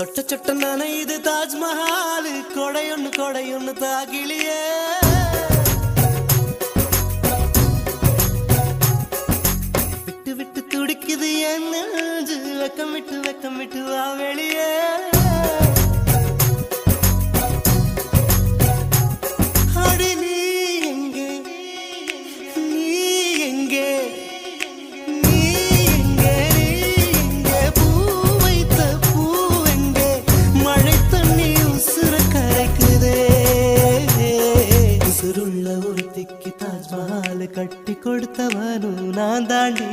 சொட்ட சொட்ட நனையுது தாஜ்மஹால் கொடையொன்னு தாகிலியே விட்டு விட்டு துடிக்குது என் நெஞ்சு வெக்கம் விட்டு வா வெளியே அடி நீ எங்கே தாஜ்மஹால் கட்டி கொடுத்தவனும் நான் தாண்டி